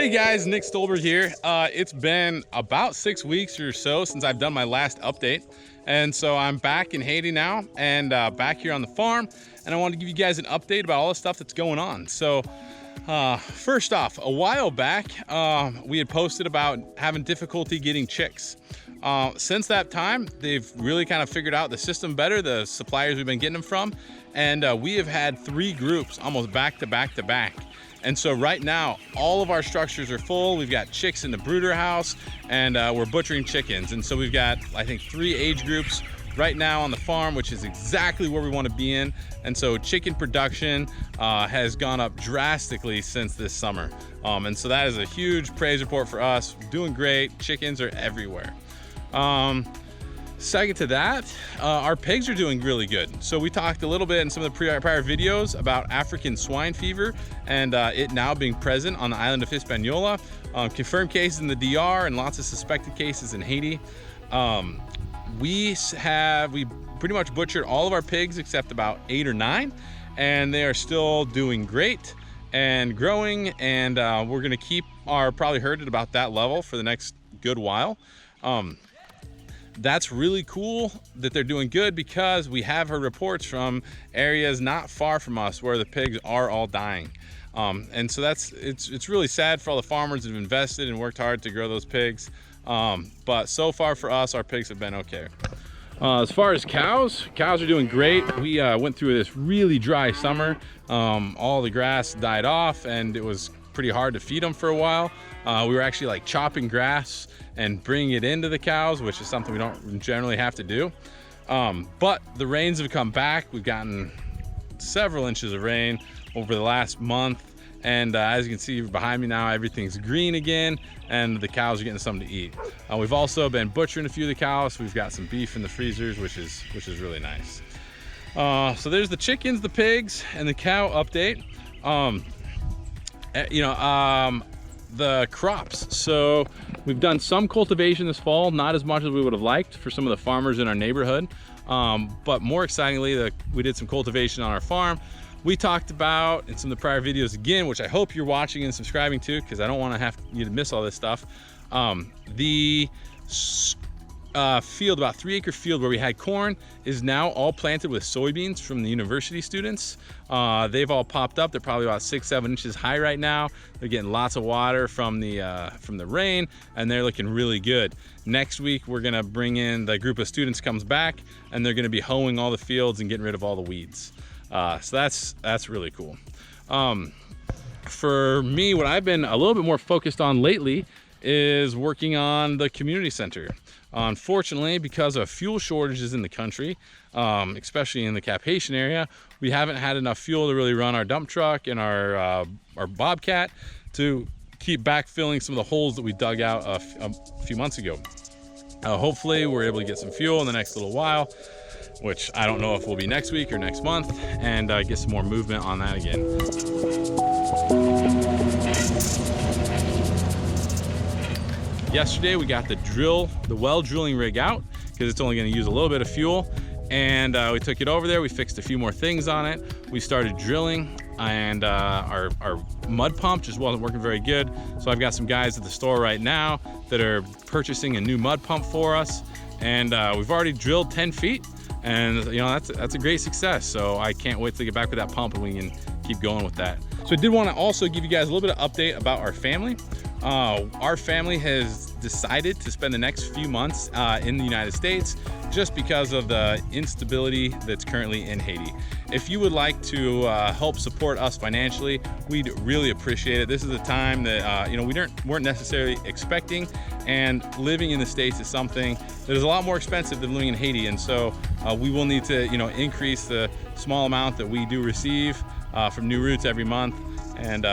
Hey guys, Nick Stolberg here. It's been about 6 weeks or so since I've done my last update. And so I'm back in Haiti now and back here on the farm. And I wanted to give you guys an update about all the stuff that's going on. So first off, a while back, we had posted about having difficulty getting chicks. Since that time, they've really kind of figured out the system better, the suppliers we've been getting them from. And we have had 3 groups almost back to back to back. And so right now, all of our structures are full. We've got chicks in the brooder house and we're butchering chickens. And so we've got, I think, 3 age groups right now on the farm, which is exactly where we want to be in. And so chicken production has gone up drastically since this summer. And so that is a huge praise report for us. We're doing great. Chickens are everywhere. Second to that, our pigs are doing really good. So we talked a little bit in some of the prior videos about African swine fever and it now being present on the island of Hispaniola. Confirmed cases in the DR and lots of suspected cases in Haiti. We pretty much butchered all of our pigs except about 8 or 9, and they are still doing great and growing, and we're gonna keep our probably herd at about that level for the next good while. That's really cool that they're doing good because we have heard reports from areas not far from us where the pigs are all dying. And so it's really sad for all the farmers that have invested and worked hard to grow those pigs. But so far for us, our pigs have been okay. As far as cows are doing great. We went through this really dry summer. All the grass died off and it was pretty hard to feed them for a while. We were actually like chopping grass and bringing it into the cows, which is something we don't generally have to do. But the rains have come back. We've gotten several inches of rain over the last month. And as you can see behind me now, everything's green again and the cows are getting something to eat. We've also been butchering a few of the cows. We've got some beef in the freezers, which is really nice. So there's the chickens, the pigs, and the cow update. The crops. So we've done some cultivation this fall, not as much as we would have liked for some of the farmers in our neighborhood. But more excitingly, we did some cultivation on our farm. We talked about in some of the prior videos again, which I hope you're watching and subscribing to, because I don't want to have you to miss all this stuff. The field, about 3-acre field where we had corn, is now all planted with soybeans from the university students. They've all popped up. They're probably about 6-7 inches high right now. They're getting lots of water from the rain, and they're looking really good. Next week, we're gonna bring in the group of students comes back, and they're gonna be hoeing all the fields and getting rid of all the weeds. So that's really cool. For me, what I've been a little bit more focused on lately is working on the community center. Unfortunately, because of fuel shortages in the country, especially in the Cap-Haitian area, we haven't had enough fuel to really run our dump truck and our Bobcat to keep backfilling some of the holes that we dug out a few months ago. Hopefully we're able to get some fuel in the next little while, which I don't know if will be next week or next month, and get some more movement on that again. Yesterday we got the well drilling rig out because it's only going to use a little bit of fuel, and we took it over there. We fixed a few more things on it. We started drilling, and our mud pump just wasn't working very good. So I've got some guys at the store right now that are purchasing a new mud pump for us, and we've already drilled 10 feet, and you know that's a great success. So I can't wait to get back with that pump and we can keep going with that. So I did want to also give you guys a little bit of update about our family. Our family has decided to spend the next few months in the United States just because of the instability that's currently in Haiti. If you would like to help support us financially, we'd really appreciate it. This is a time that we weren't necessarily expecting, and living in the States is something that is a lot more expensive than living in Haiti, and so we will need to increase the small amount that we do receive from New Roots every month, and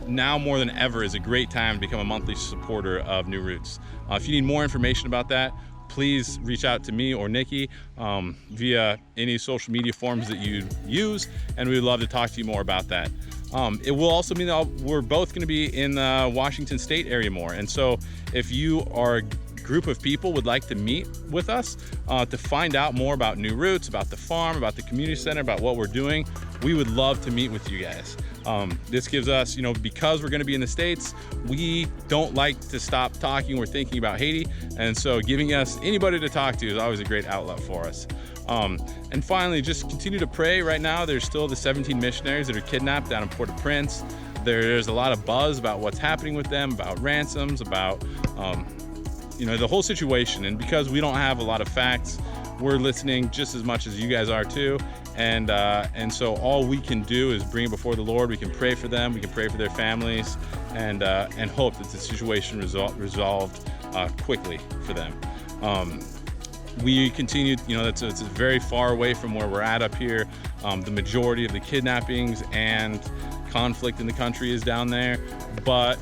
now more than ever is a great time to become a monthly supporter of New Roots. If you need more information about that, please reach out to me or Nikki via any social media forms that you use, and we would love to talk to you more about that. It will also mean that we're both going to be in the Washington State area more, and so if you are group of people would like to meet with us to find out more about New Roots, about the farm, about the community center, about what we're doing, we would love to meet with you guys. This gives us, because we're going to be in the States, we don't like to stop talking. We're thinking about Haiti, and so giving us anybody to talk to is always a great outlet for us. And finally, just continue to pray. Right now, there's still the 17 missionaries that are kidnapped down in Port-au-Prince. There's a lot of buzz about what's happening with them, about ransoms, about the whole situation. And because we don't have a lot of facts, we're listening just as much as you guys are too. And so all we can do is bring it before the Lord. We can pray for them. We can pray for their families, and hope that the situation resolved quickly for them. We continue, it's very far away from where we're at up here. The majority of the kidnappings and conflict in the country is down there, but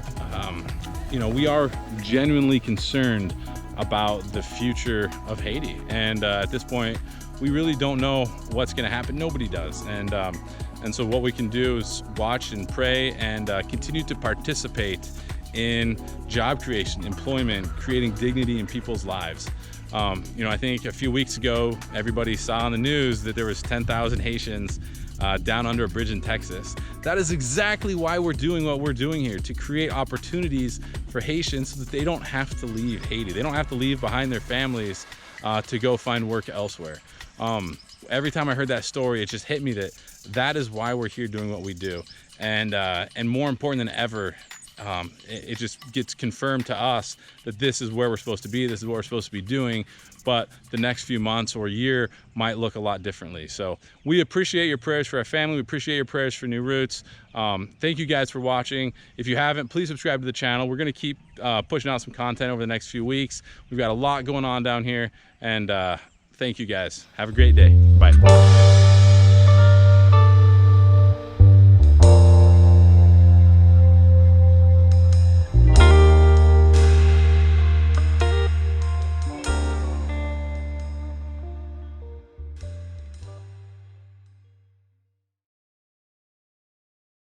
we are genuinely concerned about the future of Haiti, and at this point we really don't know what's going to happen. Nobody does, and so what we can do is watch and pray and continue to participate in job creation, employment, creating dignity in people's lives. I think a few weeks ago everybody saw on the news that there was 10,000 Haitians down under a bridge in Texas. That is exactly why we're doing what we're doing here, to create opportunities for Haitians so that they don't have to leave Haiti. They don't have to leave behind their families to go find work elsewhere. Every time I heard that story, it just hit me that is why we're here doing what we do. And more important than ever, it just gets confirmed to us that this is where we're supposed to be, this is what we're supposed to be doing, but the next few months or year might look a lot differently. So we appreciate your prayers for our family. We appreciate your prayers for New Roots. Thank you guys for watching. If you haven't, please subscribe to the channel. We're going to keep pushing out some content over the next few weeks. We've got a lot going on down here, and thank you guys. Have a great day. Bye.